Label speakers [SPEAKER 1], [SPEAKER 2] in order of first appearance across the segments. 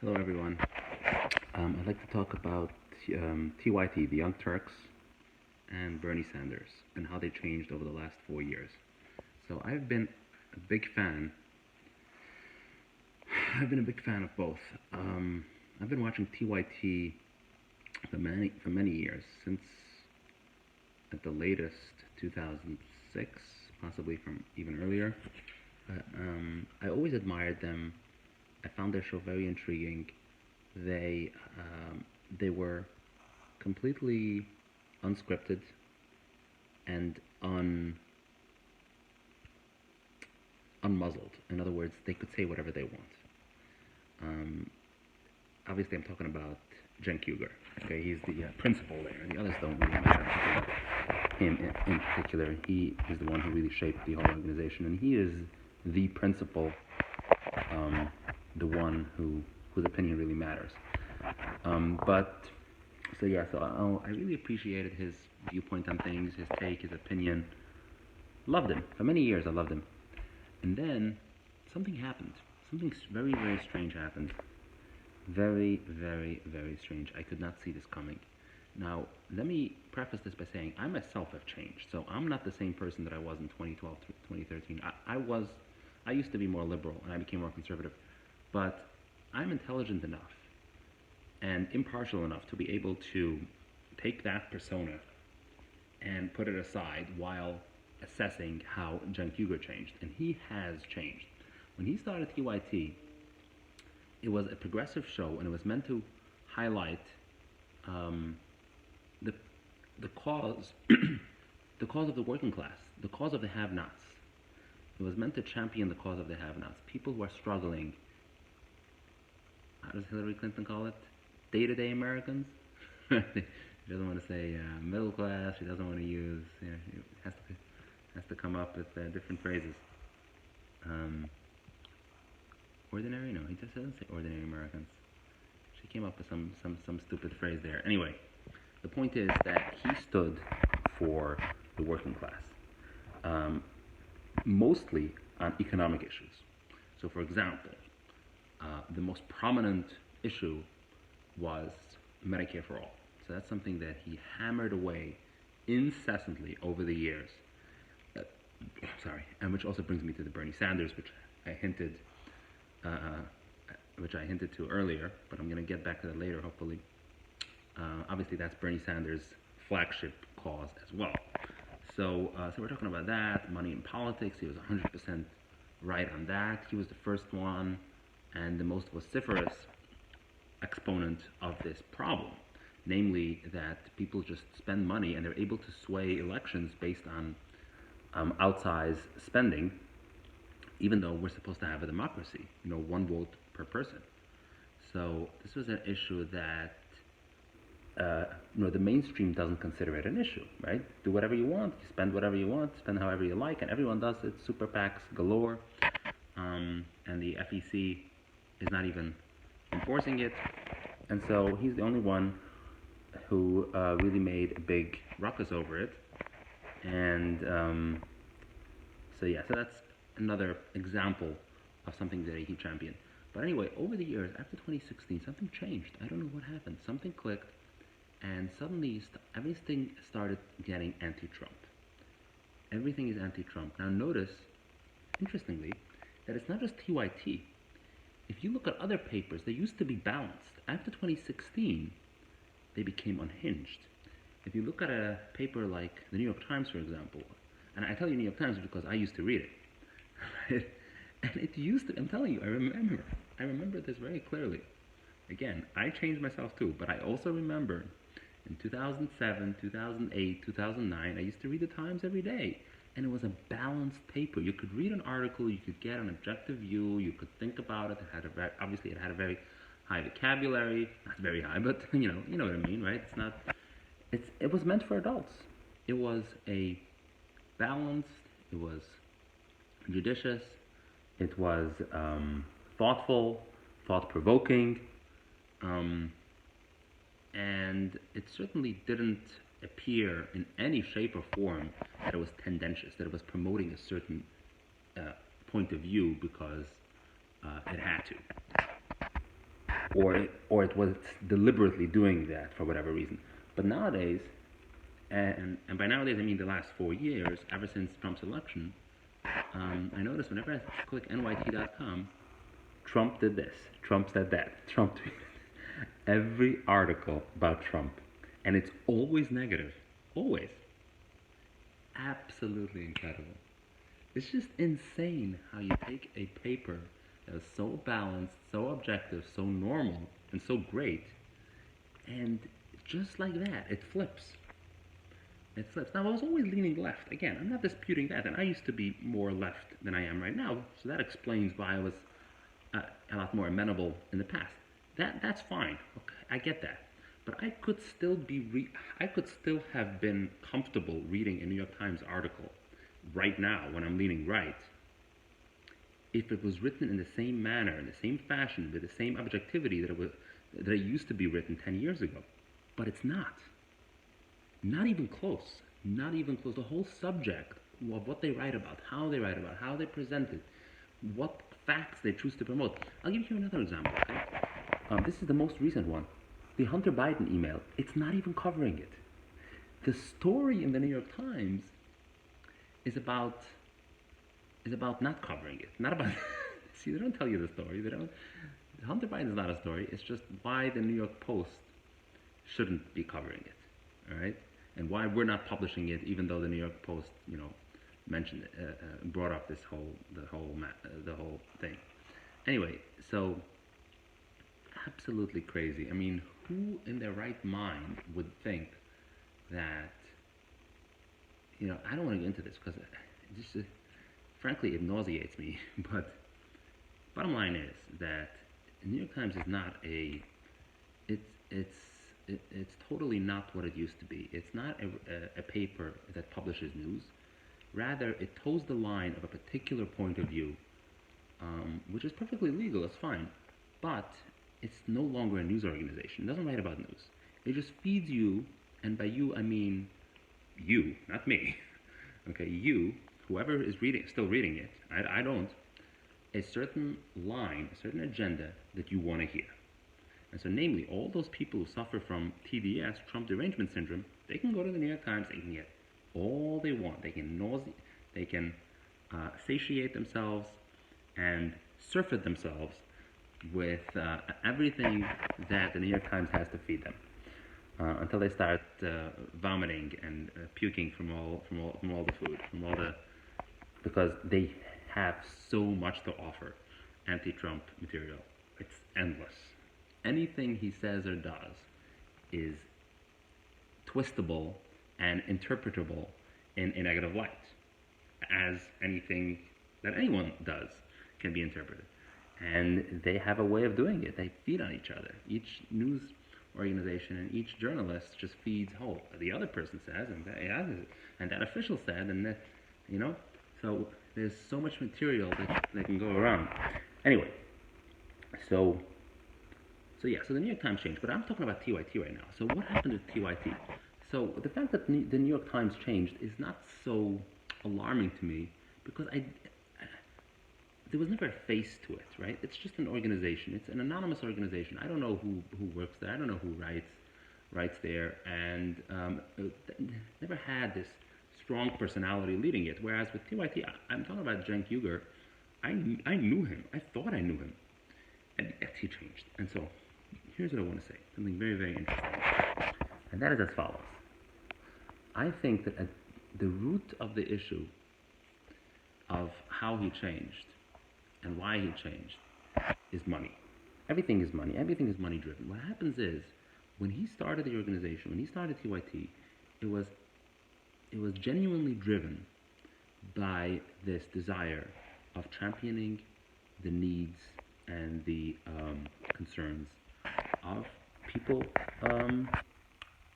[SPEAKER 1] Hello, everyone. I'd like to talk about TYT, the Young Turks, and Bernie Sanders, and how they changed over the last 4 years. So I've been a big fan. I've been a big fan of both. I've been watching TYT for many years, since at the latest 2006, possibly from even earlier. I always admired them. I found their show very intriguing. They they were completely unscripted and unmuzzled. In other words, they could say whatever they want. Um, Obviously, I'm talking about Jen Kuger. Okay, he's the principal there. The others don't really matter. I'm talking about him in particular. He is the one who really shaped the whole organization, and he is the principal, the one whose opinion really matters. So I really appreciated his viewpoint on things, his take, his opinion. Loved him. For many years, I loved him. And then something happened. Something very, very strange happened. Very, very, very strange. I could not see this coming. Now, let me preface this by saying I myself have changed. So I'm not the same person that I was in 2012 to 2013. I used to be more liberal and I became more conservative. But I'm intelligent enough and impartial enough to be able to take that persona and put it aside while assessing how Jon Huger changed. And he has changed. When he started TYT, it was a progressive show, and it was meant to highlight the the cause the cause of the working class, the cause of the have-nots. It was meant to champion the cause of the have-nots, people who are struggling. How does Hillary Clinton call it? Day-to-day Americans. She doesn't want to say middle class. She doesn't want to use. She has to come up with different phrases. Ordinary? No, he just doesn't say ordinary Americans. She came up with some stupid phrase there. Anyway, the point is that he stood for the working class, mostly on economic issues. So, for example, the most prominent issue was Medicare for all. So that's something that he hammered away incessantly over the years. And which also brings me to the Bernie Sanders, which I hinted to earlier, but I'm going to get back to that later, hopefully. Obviously, that's Bernie Sanders' flagship cause as well. So we're talking about that, money in politics. He was 100% right on that. He was the first one and the most vociferous exponent of this problem, namely that people just spend money and they're able to sway elections based on outsized spending, even though we're supposed to have a democracy, one vote per person. So this was an issue that the mainstream doesn't consider it an issue, right? Do whatever you want, you spend whatever you want, spend however you like, and everyone does it. Super PACs galore, and the FEC is not even enforcing it. And so he's the only one who really made a big ruckus over it. And so that's another example of something that he championed. But anyway, over the years, after 2016, something changed. I don't know what happened. Something clicked, and suddenly everything started getting anti-Trump. Everything is anti-Trump. Now notice, interestingly, that it's not just TYT. If you look at other papers, they used to be balanced. After 2016, they became unhinged. If you look at a paper like the New York Times, for example, and I tell you New York Times because I used to read it, right? And it used to, I'm telling you, I remember this very clearly. Again, I changed myself too, but I also remember in 2007, 2008, 2009, I used to read the Times every day. And it was a balanced paper. You could read an article, you could get an objective view, you could think about it. Obviously it had a very high vocabulary, not very high, but you know what I mean, right? It was meant for adults. It was a balanced, it was judicious, it was thoughtful, thought-provoking, and it certainly didn't appear in any shape or form that it was tendentious, that it was promoting a certain point of view because it had to. or it was deliberately doing that for whatever reason. But nowadays, and by nowadays I mean the last 4 years, ever since Trump's election, I notice whenever I click nyt.com, Trump did this, Trump said that, Trump tweeted. Every article about Trump, and it's always negative, always. Absolutely incredible. It's just insane how you take a paper that is so balanced, so objective, so normal, and so great, and just like that, it flips. It flips. Now, I was always leaning left. Again, I'm not disputing that, and I used to be more left than I am right now, so that explains why I was a lot more amenable in the past. That's fine. Okay, I get that. But I could still have been comfortable reading a New York Times article right now when I'm leaning right if it was written in the same manner, in the same fashion, with the same objectivity that it used to be written 10 years ago. But it's not. Not even close. Not even close. The whole subject of what they write about, how they write about, how they present it, what facts they choose to promote. I'll give you another example, okay? This is the most recent one. The Hunter Biden email, it's not even covering it. The story in the New York Times is about not covering it. Not about, see, they don't tell you the story. Hunter Biden is not a story. It's just why the New York Post shouldn't be covering it, all right? And why we're not publishing it, even though the New York Post, mentioned it, brought up the whole thing. Anyway, so absolutely crazy. I mean, who in their right mind would think that? I don't want to get into this because frankly, it nauseates me. But bottom line is that the New York Times is not it's totally not what it used to be. It's not a paper that publishes news. Rather, it toes the line of a particular point of view, which is perfectly legal, it's fine. But it's no longer a news organization. It doesn't write about news. It just feeds you, and by you I mean you, not me. Okay, you, whoever is still reading it, I don't, a certain line, a certain agenda that you want to hear. And so namely, all those people who suffer from TDS, Trump derangement syndrome, they can go to the New York Times, they can get all they want. They can satiate themselves and surfeit themselves with everything that the New York Times has to feed them, until they start vomiting and puking from all the food, because they have so much to offer. Anti-Trump material, it's endless. Anything he says or does is twistable and interpretable in a negative light, as anything that anyone does can be interpreted. And they have a way of doing it. They feed on each other. Each news organization and each journalist just feeds, the other person says, and that official said, and that, so there's so much material that can go around. Anyway, so the New York Times changed, but I'm talking about TYT right now. So what happened with TYT? So the fact that the New York Times changed is not so alarming to me, because there was never a face to it, right? It's just an organization. It's an anonymous organization. I don't know who works there. I don't know who writes there, and never had this strong personality leading it. Whereas with TYT, I'm talking about Cenk Uygur. I knew him. I thought I knew him, and yet he changed. And so here's what I want to say. Something very, very interesting, and that is as follows. I think that at the root of the issue of how he changed and why he changed is money. Everything is money. Everything is money driven. What happens is, when he started the organization, when he started TYT, it was genuinely driven by this desire of championing the needs and the concerns of people,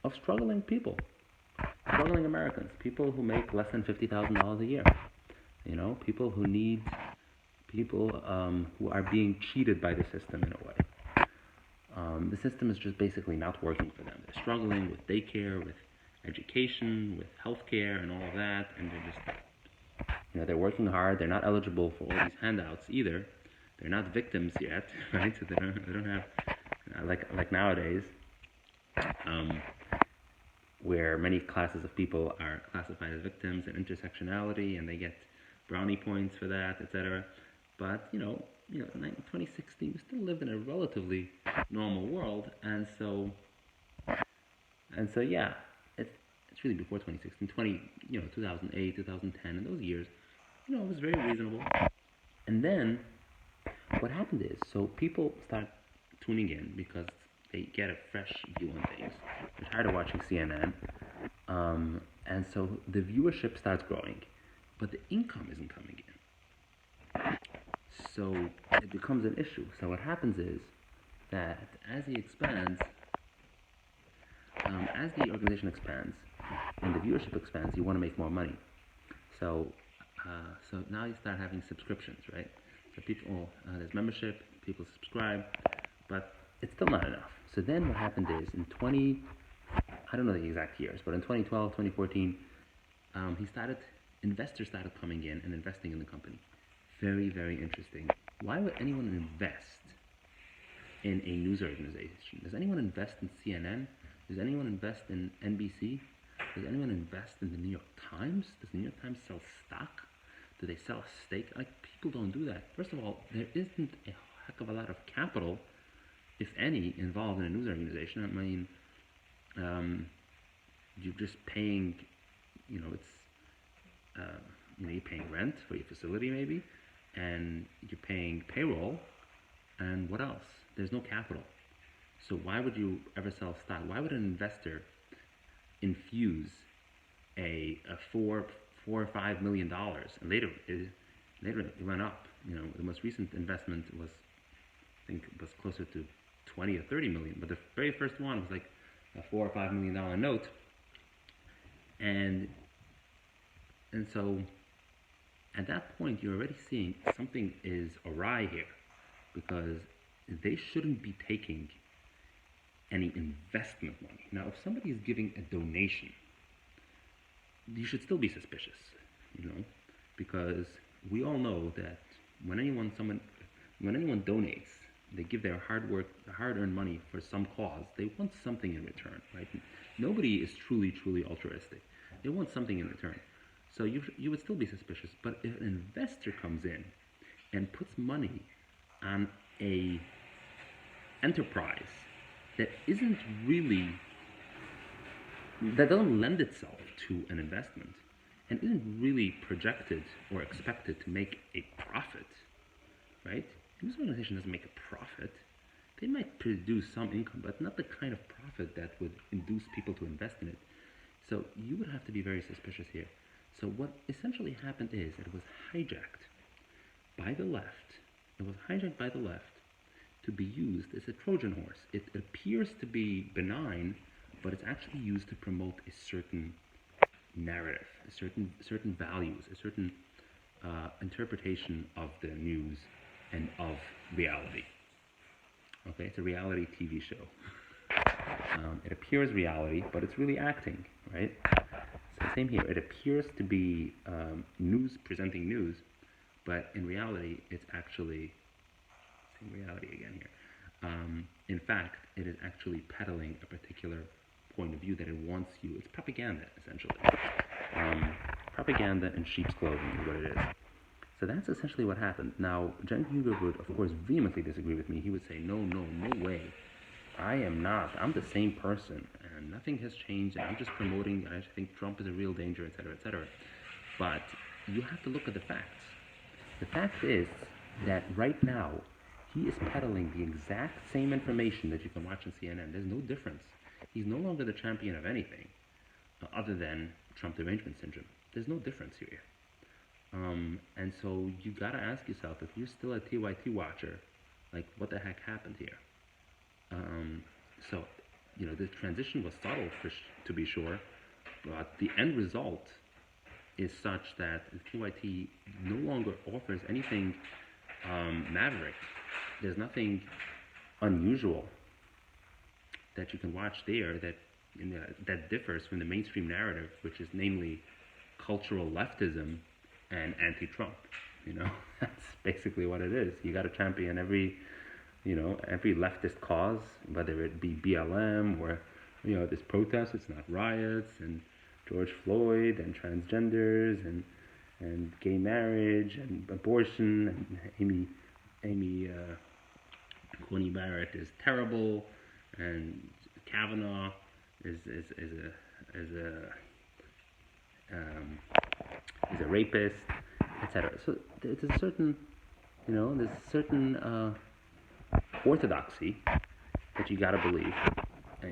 [SPEAKER 1] of struggling Americans, people who make less than $50,000 a year. People who need, who are being cheated by the system in a way. The system is just basically not working for them. They're struggling with daycare, with education, with healthcare, and all of that, and they're just, they're working hard. They're not eligible for all these handouts either. They're not victims yet, right? So they don't have like nowadays, um, where many classes of people are classified as victims and intersectionality, and they get brownie points for that, etc. But in 2016, we still lived in a relatively normal world, and so yeah, it's really before 2016, 2008, 2010, in those years, it was very reasonable. And then what happened is, so people start tuning in because they get a fresh view on things. They're tired of watching CNN, and so the viewership starts growing, but the income isn't coming in. So it becomes an issue. So what happens is that as the organization expands and the viewership expands, you want to make more money. So now you start having subscriptions, right? So people, there's membership, people subscribe, but it's still not enough. So then what happened is I don't know the exact years, but in 2012, 2014, investors started coming in and investing in the company. Very, very interesting. Why would anyone invest in a news organization? Does anyone invest in CNN? Does anyone invest in NBC? Does anyone invest in the New York Times? Does the New York Times sell stock? Do they sell a stake? People don't do that. First of all, there isn't a heck of a lot of capital, if any, involved in a news organization. I mean, you're just paying, you're paying rent for your facility maybe, and you're paying payroll, and what else? There's no capital. So why would you ever sell stock? Why would an investor infuse a $4 or $5 million, and later it went up. The most recent investment was closer to 20 or 30 million, but the very first one was like a $4 or $5 million note, and so at that point you're already seeing something is awry here, because they shouldn't be taking any investment money. Now, if somebody is giving a donation, you should still be suspicious, because we all know that when anyone donates, they give their hard-earned money for some cause. They want something in return, right? Nobody is truly altruistic. They want something in return. So you would still be suspicious. But if an investor comes in and puts money on a enterprise that doesn't lend itself to an investment and isn't really projected or expected to make a profit, right? This organization doesn't make a profit. They might produce some income, but not the kind of profit that would induce people to invest in it. So you would have to be very suspicious here. So what essentially happened is it was hijacked by the left. It was hijacked by the left to be used as a Trojan horse. It appears to be benign, but it's actually used to promote a certain narrative, certain values, a certain interpretation of the news and of reality. Okay, it's a reality TV show. It appears reality, but it's really acting, right? So same here. It appears to be news, presenting news, but in reality, it's actually reality again here. In fact, it is actually peddling a particular point of view that it wants you. It's propaganda, essentially. Propaganda in sheep's clothing is what it is. So that's essentially what happened. Now, Jen Hugo would, of course, vehemently disagree with me. He would say, no way. I'm the same person, and nothing has changed, and I'm just promoting, I think Trump is a real danger, etc., etc. But you have to look at the facts. The fact is that right now, he is peddling the exact same information that you can watch on CNN. There's no difference. He's no longer the champion of anything other than Trump derangement syndrome. There's no difference here. And so you gotta ask yourself, if you're still a TYT watcher, like, what the heck happened here? So the transition was subtle, to be sure, but the end result is such that the TYT no longer offers anything maverick. There's nothing unusual that you can watch there that differs from the mainstream narrative, which is namely cultural leftism and anti-Trump. That's basically what it is. You got to champion every every leftist cause, whether it be BLM or, this protest, it's not riots, and George Floyd, and transgenders, and gay marriage, and abortion, and Amy Coney Barrett is terrible, and Kavanaugh is a rapist, etc. So there's a certain, orthodoxy that you got to believe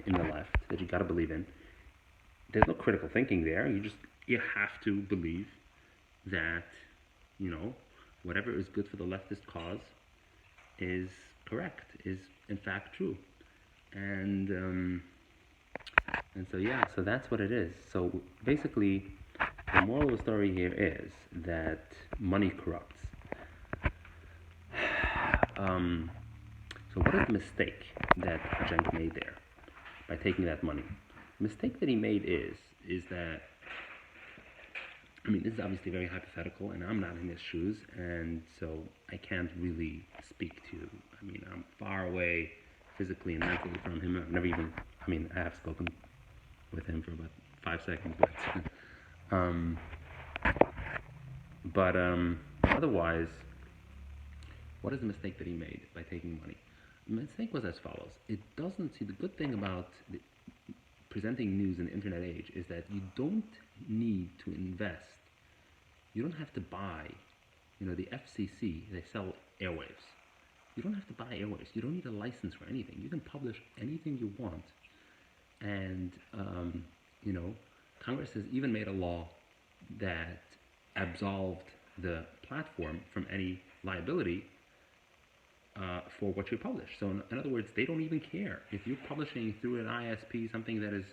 [SPEAKER 1] in the left, that you got to believe in. There's no critical thinking there. You have to believe that, whatever is good for the leftist cause is correct, is in fact true. And so that's what it is. So basically, the moral of the story here is that money corrupts. So what is the mistake that Cenk made there by taking that money? The mistake that he made is that, this is obviously very hypothetical, and I'm not in his shoes, and so I can't really speak to, I'm far away physically and mentally from him. I've never even, I have spoken with him for about 5 seconds, but otherwise, what is the mistake that he made by taking money? The mistake was as follows. It doesn't see, the good thing about presenting news in the internet age is that you don't need to invest. You don't have to buy, the FCC, they sell airwaves. You don't have to buy airwaves. You don't need a license for anything. You can publish anything you want. And, Congress has even made a law that absolved the platform from any liability for what you publish. So in other words, they don't even care. If you're publishing through an ISP something that is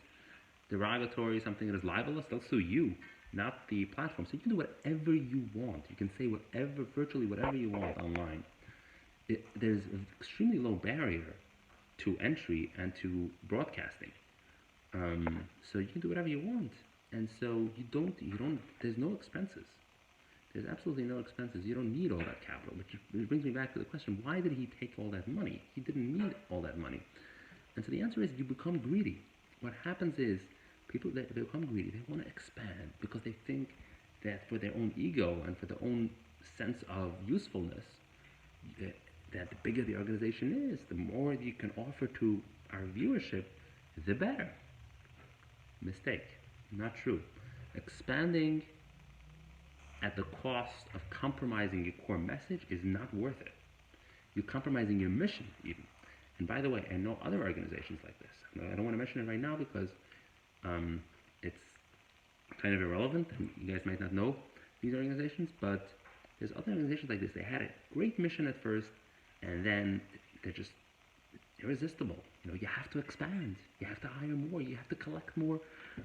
[SPEAKER 1] derogatory, something that is libelous, they'll sue you, not the platform. So you can do whatever you want. You can say virtually whatever you want online. There's an extremely low barrier to entry and to broadcasting. So you can do whatever you want. And so there's no expenses. There's absolutely no expenses. You don't need all that capital. Which brings me back to the question, why did he take all that money? He didn't need all that money. And so the answer is you become greedy. What happens is people, they become greedy. They want to expand because they think that for their own ego and for their own sense of usefulness, that the bigger the organization is, the more you can offer to our viewership, the better. Mistake. Not true. Expanding at the cost of compromising your core message is not worth it. You're compromising your mission, even. And by the way, I know other organizations like this. I don't want to mention it right now because it's kind of irrelevant, and you guys might not know these organizations, but there's other organizations like this. They had a great mission at first, and then they're just irresistible. You have to expand. You have to hire more. You have to collect more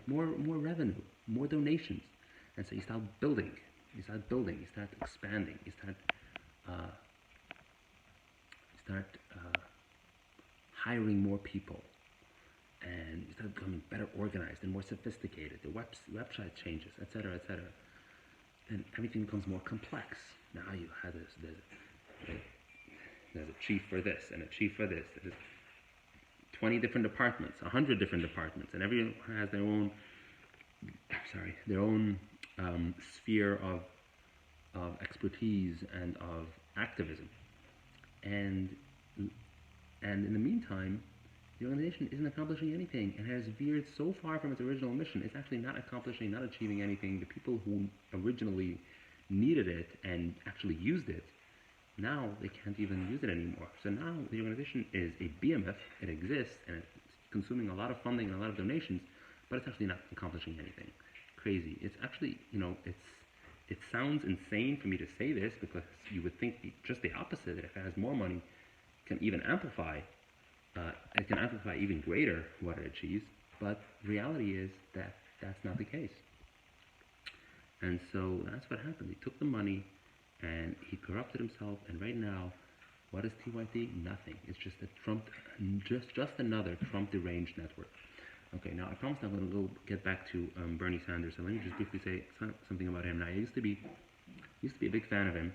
[SPEAKER 1] revenue, more donations. And so you start building. You start expanding. You start hiring more people, and you start becoming better organized and more sophisticated. The website changes, etc., etc., and everything becomes more complex. Now you have there's a chief for this and a chief for this. There's 20 different departments, 100 different departments, and everyone has their own sphere of expertise and of activism. And in the meantime, the organization isn't accomplishing anything and has veered so far from its original mission. It's actually not achieving anything. The people who originally needed it and actually used it, now they can't even use it anymore. So now the organization is a behemoth. It exists and it's consuming a lot of funding and a lot of donations, but it's actually not accomplishing anything. Crazy. It's actually, it sounds insane for me to say this because you would think just the opposite, that if it has more money, it can even amplify. It can amplify even greater what it achieves, but reality is that that's not the case. And so that's what happened. He took the money and he corrupted himself, and right now, what is TYT? Nothing. It's just just another Trump deranged network. Okay, now I promised I'm going to get back to Bernie Sanders, so let me just briefly say something about him. Now, I used to be a big fan of him,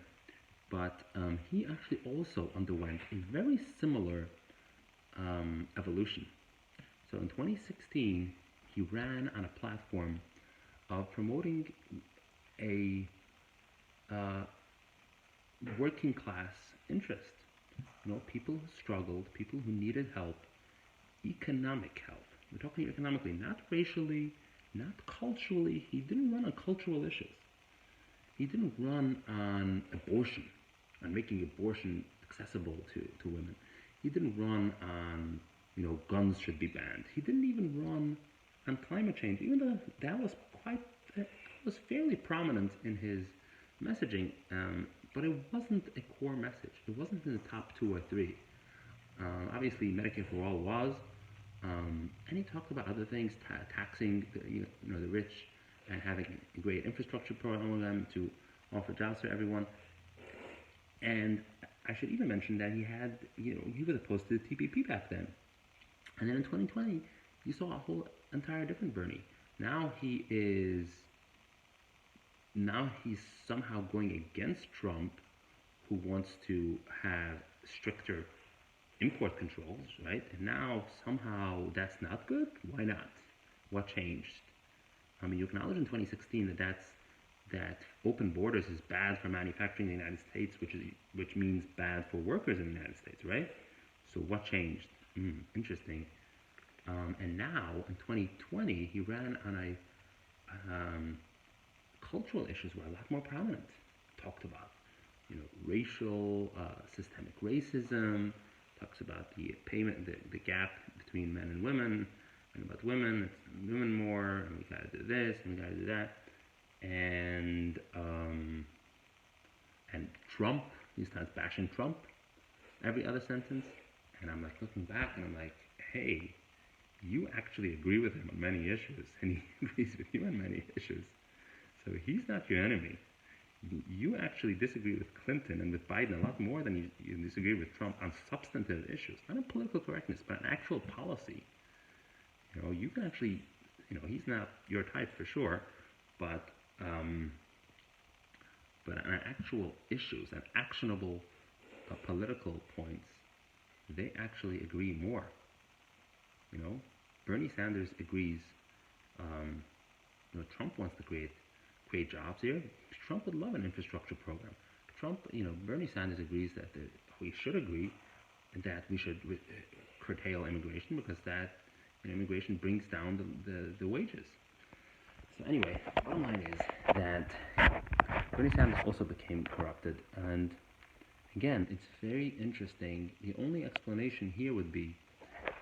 [SPEAKER 1] but he actually also underwent a very similar evolution. So in 2016, he ran on a platform of promoting a working class interest. People who struggled, people who needed help, economic help. We're talking economically, not racially, not culturally. He didn't run on cultural issues. He didn't run on abortion, on making abortion accessible to women. He didn't run on, guns should be banned. He didn't even run on climate change, even though that was was fairly prominent in his messaging, but it wasn't a core message. It wasn't in the top 2 or 3. Obviously, Medicare for All was, and he talked about other things, taxing the rich and having a great infrastructure program to offer jobs for everyone. And I should even mention that he was opposed to the TPP back then. And then in 2020, you saw a whole entire different Bernie. Now he's somehow going against Trump, who wants to have stricter import controls, right? And now somehow that's not good. Why not? What changed? I mean, you acknowledged in 2016 that open borders is bad for manufacturing in the United States, which means bad for workers in the United States, right? So what changed? Interesting. And now in 2020, he ran on a cultural issues were a lot more prominent. Talked about, racial, systemic racism. Talks about the payment, the gap between men and women, and about women, it's women more, and we gotta do this, and we gotta do that, and Trump. He starts bashing Trump every other sentence, and I'm like looking back, and I'm like, hey, you actually agree with him on many issues, and he agrees with you on many issues. So he's not your enemy. You actually disagree with Clinton and with Biden a lot more than you disagree with Trump on substantive issues, not on political correctness, but on actual policy. You can actually, he's not your type for sure, but on actual issues and actionable political points, they actually agree more. Bernie Sanders agrees. Trump wants to create jobs here. Trump would love an infrastructure program. Bernie Sanders agrees that we should agree that we should curtail immigration because that immigration brings down the wages. So anyway, bottom line is that Bernie Sanders also became corrupted, and again, it's very interesting. The only explanation here would be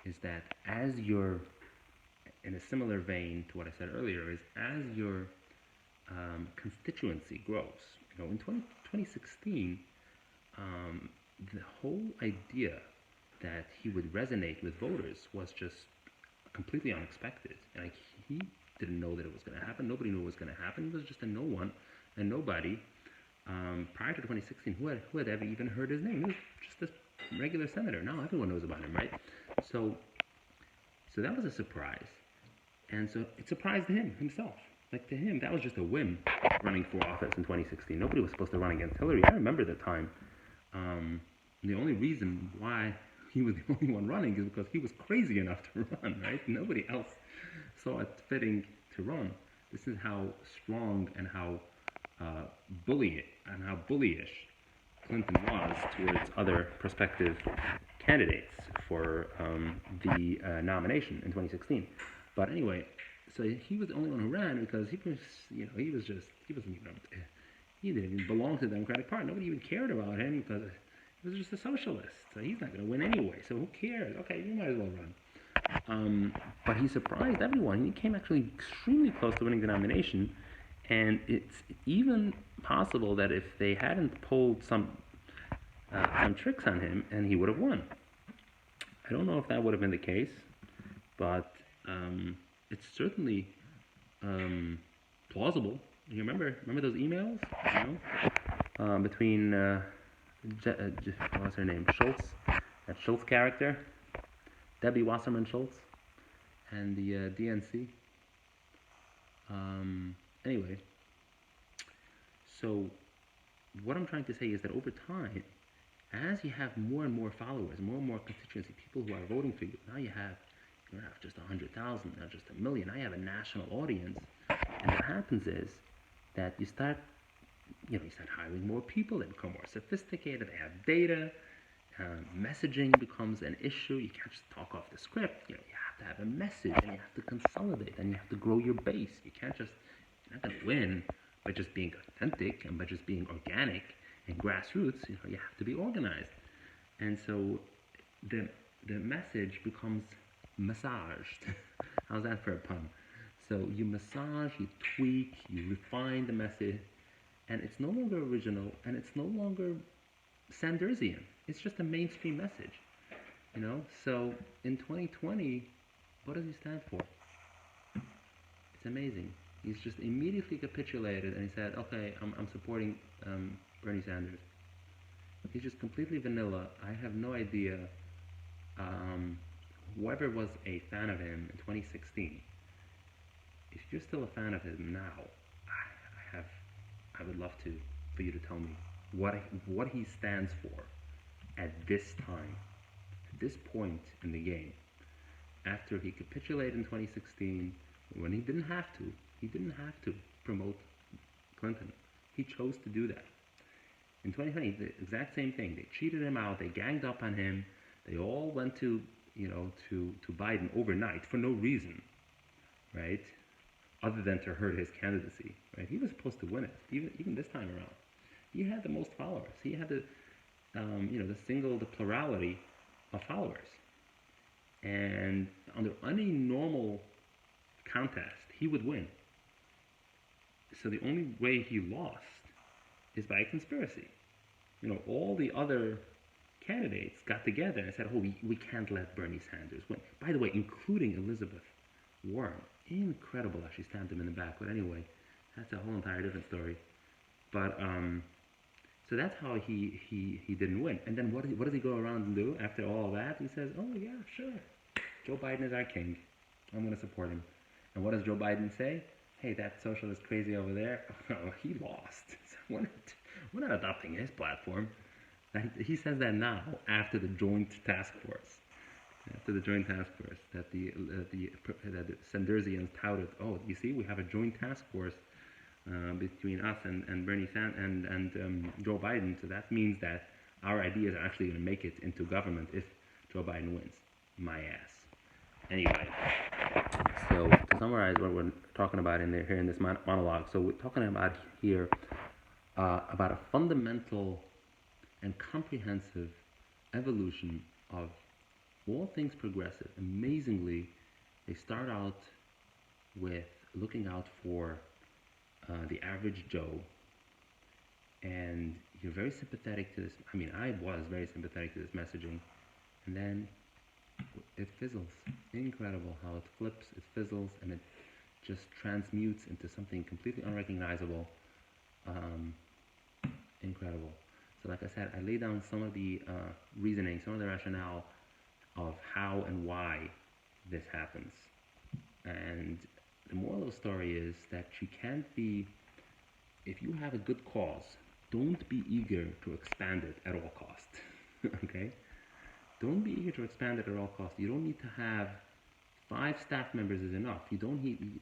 [SPEAKER 1] is that as you're in a similar vein to what I said earlier, is as your constituency grows. In 2016, the whole idea that he would resonate with voters was just completely unexpected. Like, he didn't know that it was going to happen. Nobody knew it was going to happen. It was just a no one and nobody. Prior to 2016, who had ever even heard his name? He was just a regular senator. Now everyone knows about him, right? So that was a surprise. And so it surprised him himself. Like, to him, that was just a whim, running for office in 2016. Nobody was supposed to run against Hillary. I remember the time. The only reason why he was the only one running is because he was crazy enough to run, right? Nobody else saw it fitting to run. This is how strong and how bullyish Clinton was towards other prospective candidates for the nomination in 2016. But anyway, so he was the only one who ran because he didn't even belong to the Democratic Party. Nobody even cared about him because he was just a socialist. So he's not going to win anyway. So who cares? Okay, you might as well run. But he surprised everyone. He came actually extremely close to winning the nomination. And it's even possible that if they hadn't pulled some tricks on him, and he would have won. I don't know if that would have been the case, but it's certainly plausible. You remember those emails? Between what's her name? Schultz, that Schultz character, Debbie Wasserman Schultz, and the DNC. Anyway, so what I'm trying to say is that over time, as you have more and more followers, more and more constituency, people who are voting for you, now you don't have just 100,000, not just a million. Now you have a national audience, and what happens is that you start hiring more people. They become more sophisticated. They have data. Messaging becomes an issue. You can't just talk off the script. You have to have a message, and you have to consolidate, and you have to grow your base. You're not going to win by just being authentic and by just being organic and grassroots. You have to be organized. And so the message becomes massaged. How's that for a pun? So you massage, you tweak, you refine the message, and it's no longer original, and it's no longer Sandersian. It's just a mainstream message, So in 2020, what does he stand for? It's amazing. He's just immediately capitulated, and he said, "Okay, I'm supporting Bernie Sanders." He's just completely vanilla. I have no idea. Whoever was a fan of him in 2016, if you're still a fan of him now, I would love for you to tell me what he stands for at this time, at this point in the game. After he capitulated in 2016, when he didn't have to promote Clinton. He chose to do that. In 2020, the exact same thing. They cheated him out. They ganged up on him. They all went to Biden overnight for no reason, right? Other than to hurt his candidacy, right? He was supposed to win it, even this time around. He had the most followers. He had the plurality of followers. And under any normal contest, he would win. So the only way he lost is by a conspiracy. All the other candidates got together and said, "Oh, we can't let Bernie Sanders win." By the way, including Elizabeth Warren. Incredible how she stabbed him in the back. But anyway, that's a whole entire different story. But so that's how he didn't win. And then what does he go around and do after all of that? He says, "Oh yeah, sure, Joe Biden is our king. I'm going to support him." And what does Joe Biden say? "Hey, that socialist crazy over there, oh, he lost. So we're not adopting his platform." And he says that now after the joint task force. After the joint task force, that the Sandersians touted, "Oh, you see, we have a joint task force between us and Bernie Sanders and Joe Biden. So that means that our ideas are actually going to make it into government if Joe Biden wins." My ass. Anyway, so to summarize what we're talking about here in this monologue, so we're talking about here about a fundamental and comprehensive evolution of all things progressive. Amazingly, they start out with looking out for the average Joe, and you're very sympathetic to this. I mean, I was very sympathetic to this messaging, and then it fizzles. Incredible how it flips, it fizzles, and it just transmutes into something completely unrecognizable. Incredible. So like I said, I lay down some of the reasoning, some of the rationale of how and why this happens. And the moral of the story is that you can't be, if you have a good cause, don't be eager to expand it at all costs. Okay? Don't be eager to expand it at all costs. You don't need to have 5 staff members is enough. You don't need,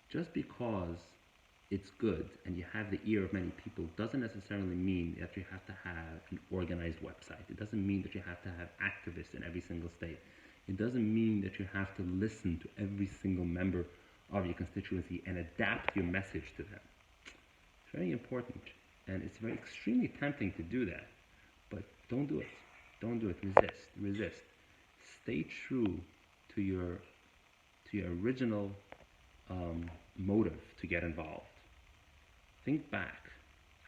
[SPEAKER 1] just because it's good and you have the ear of many people doesn't necessarily mean that you have to have an organized website. It doesn't mean that you have to have activists in every single state. It doesn't mean that you have to listen to every single member of your constituency and adapt your message to them. It's very important, and it's very extremely tempting to do that, but don't do it. Don't do it. Resist. Stay true to your original motive to get involved. Think back.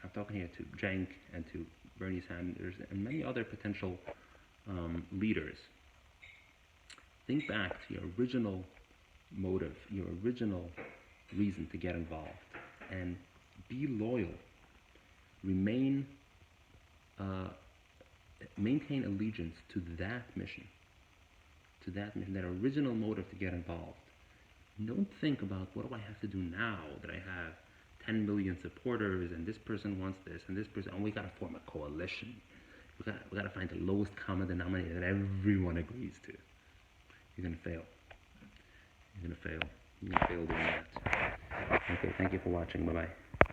[SPEAKER 1] I'm talking here to Cenk and to Bernie Sanders and many other potential leaders. Think back to your original motive, your original reason to get involved, and be loyal. Maintain allegiance to that mission, that original motive to get involved. Don't think about what do I have to do now that I have 10 million supporters, and this person wants this, and this person, and we gotta form a coalition. We gotta find the lowest common denominator that everyone agrees to. You're gonna fail. You're gonna fail. You're gonna fail doing that. Okay, thank you for watching. Bye bye.